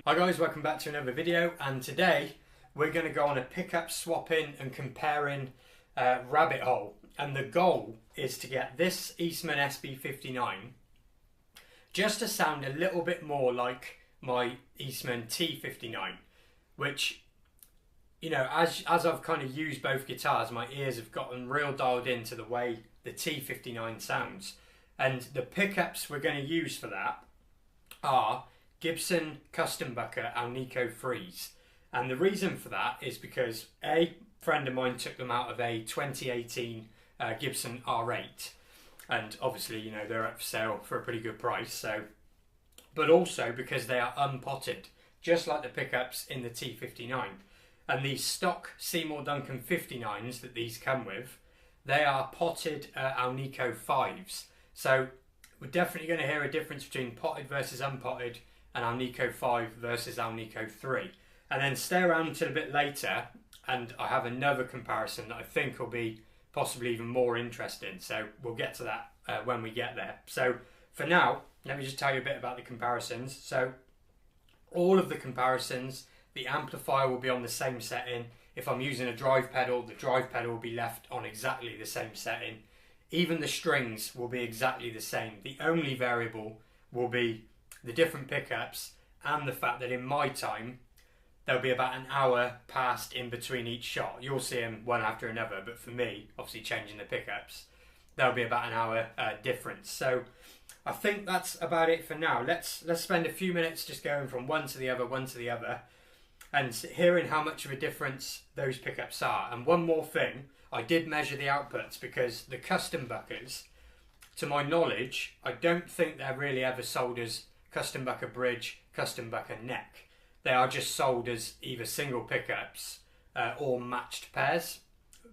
Hi guys, welcome back to another video, and today we're going to go on a pickup swapping and comparing rabbit hole, and the goal is to get this Eastman SB59 just to sound a little bit more like my Eastman T59, which, you know, as I've kind of used both guitars, my ears have gotten real dialed into the way the T59 sounds, and the pickups we're going to use for that are Gibson Custombucker Alnico 3s. And the reason for that is because a friend of mine took them out of a 2018 Gibson R8, and obviously, you know, they're up for sale for a pretty good price. So, but also because they are unpotted, just like the pickups in the T59. And these stock Seymour Duncan 59s that these come with, they are potted Alnico 5s. So we're definitely going to hear a difference between potted versus unpotted, and Alnico 5 versus Alnico 3. And then stay around until a bit later, and I have another comparison that I think will be possibly even more interesting. So we'll get to that when we get there. So for now, let me just tell you a bit about the comparisons. So all of the comparisons, the amplifier will be on the same setting. If I'm using a drive pedal, the drive pedal will be left on exactly the same setting. Even the strings will be exactly the same. The only variable will be the different pickups and the fact that in my time there'll be about an hour passed in between each shot. You'll see them one after another, but for me, obviously changing the pickups, there'll be about an hour difference. So I think that's about it for now. Let's spend a few minutes just going from one to the other, and hearing how much of a difference those pickups are. And one more thing, I did measure the outputs, because the Custombuckers, to my knowledge, I don't think they're really ever sold as Custombucker bridge, Custombucker neck. They are just sold as either single pickups or matched pairs,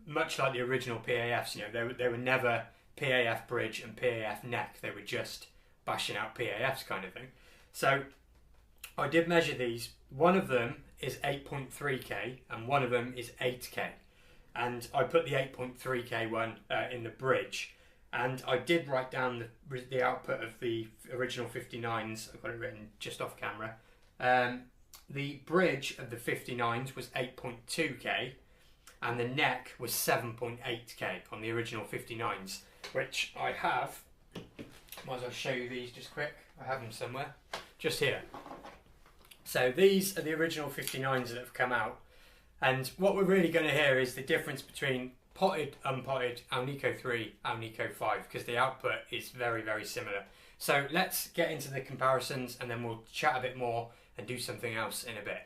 much like the original PAFs. You know, they were never PAF bridge and PAF neck. They were just bashing out PAFs kind of thing. So I did measure these. One of them is 8.3K and one of them is 8K. And I put the 8.3K one in the bridge. And I did write down the output of the original 59s. I've got it written just off camera. The bridge of the 59s was 8.2K and the neck was 7.8K on the original 59s, which I have. Might as well show you these just quick. I have them somewhere. Just here. So these are the original 59s that have come out. And what we're really going to hear is the difference between potted, unpotted, Alnico 3, Alnico 5, because the output is very, very similar. So let's get into the comparisons and then we'll chat a bit more and do something else in a bit.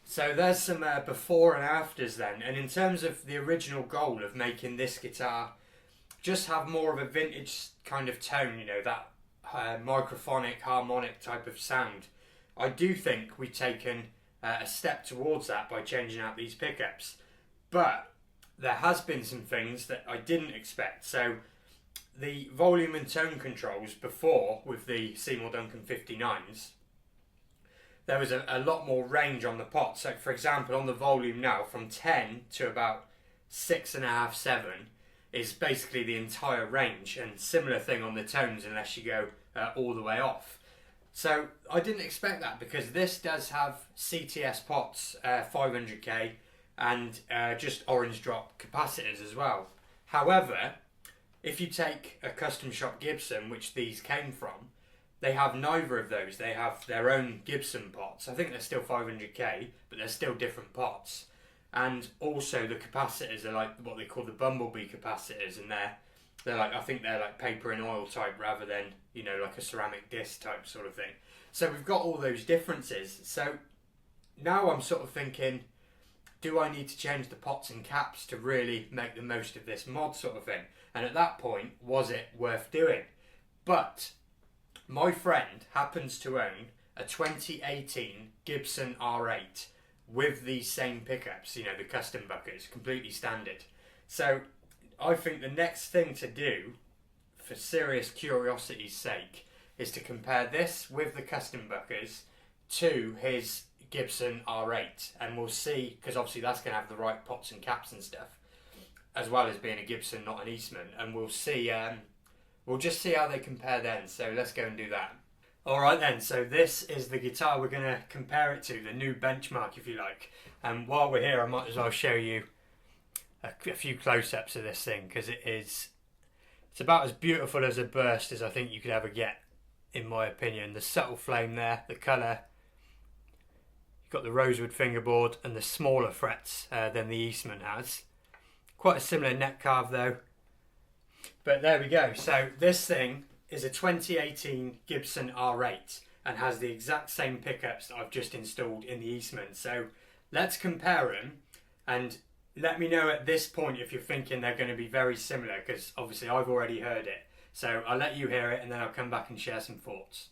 So there's some before and afters then, and in terms of the original goal of making this guitar just have more of a vintage kind of tone, you know, that microphonic, harmonic type of sound, I do think we've taken a step towards that by changing out these pickups. But there has been some things that I didn't expect. So the volume and tone controls before with the Seymour Duncan 59s, there was a lot more range on the pot. So for example, on the volume now, from 10 to about 6.5, 7 is basically the entire range, and similar thing on the tones unless you go all the way off. So I didn't expect that, because this does have CTS pots, 500k, and just orange drop capacitors as well. However, if you take a Custom Shop Gibson, which these came from, they have neither of those. They have their own Gibson pots. I think they're still 500k, but they're still different pots. And also the capacitors are like what they call the Bumblebee capacitors, and they're like, I think they're like paper and oil type rather than, you know, like a ceramic disc type sort of thing. So we've got all those differences. So now I'm sort of thinking, do I need to change the pots and caps to really make the most of this mod sort of thing? And at that point, was it worth doing? But my friend happens to own a 2018 Gibson R8 with these same pickups, you know, the Custombuckers, completely standard. So I think the next thing to do, for serious curiosity's sake, is to compare this with the Custombuckers to his Gibson R8, and we'll see, because obviously that's going to have the right pots and caps and stuff, as well as being a Gibson, not an Eastman, and we'll see. We'll just see how they compare then. So let's go and do that. All right then. So this is the guitar we're going to compare it to, the new benchmark, if you like. And while we're here, I might as well show you a few close-ups of this thing, because it's about as beautiful as a burst as I think you could ever get, in my opinion. The subtle flame there, the colour. You've got the rosewood fingerboard and the smaller frets than the Eastman has. Quite a similar neck carve though. But there we go. So this thing is a 2018 Gibson R8 and has the exact same pickups that I've just installed in the Eastman. So let's compare them, and let me know at this point if you're thinking they're going to be very similar, because obviously I've already heard it. So I'll let you hear it and then I'll come back and share some thoughts.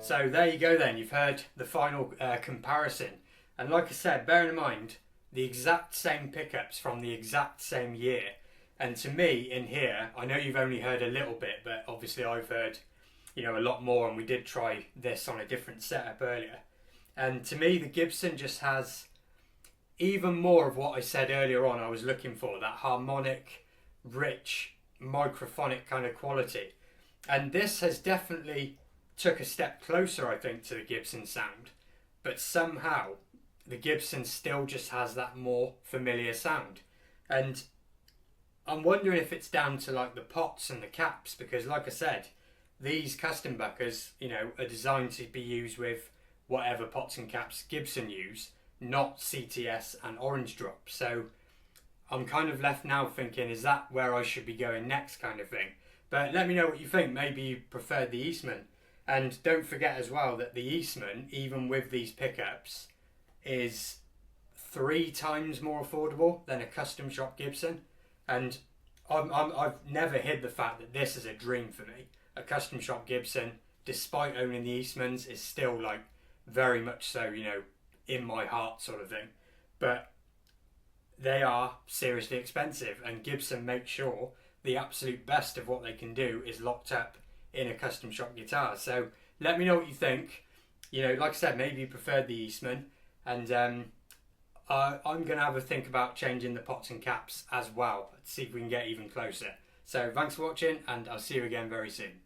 So there you go then, you've heard the final comparison. And like I said, bearing in mind, the exact same pickups from the exact same year. And to me, in here, I know you've only heard a little bit, but obviously I've heard, you know, a lot more, and we did try this on a different setup earlier. And to me, the Gibson just has even more of what I said earlier on I was looking for, that harmonic, rich, microphonic kind of quality. And this has definitely took a step closer, I think, to the Gibson sound, but somehow the Gibson still just has that more familiar sound. And I'm wondering if it's down to like the pots and the caps, because like I said, these Custombuckers, you know, are designed to be used with whatever pots and caps Gibson use, not CTS and orange drop. So I'm kind of left now thinking, is that where I should be going next, kind of thing. But let me know what you think. Maybe you prefer the Eastman. And don't forget as well that the Eastman, even with these pickups, is 3 times more affordable than a custom shop Gibson. And I've never hid the fact that this is a dream for me. A custom shop Gibson, despite owning the Eastmans, is still like very much so, you know, in my heart sort of thing. But they are seriously expensive, and Gibson makes sure the absolute best of what they can do is locked up in a custom shop guitar. So let me know what you think. You know, like I said, maybe you preferred the Eastman, and I'm going to have a think about changing the pots and caps as well to see if we can get even closer. So thanks for watching, and I'll see you again very soon.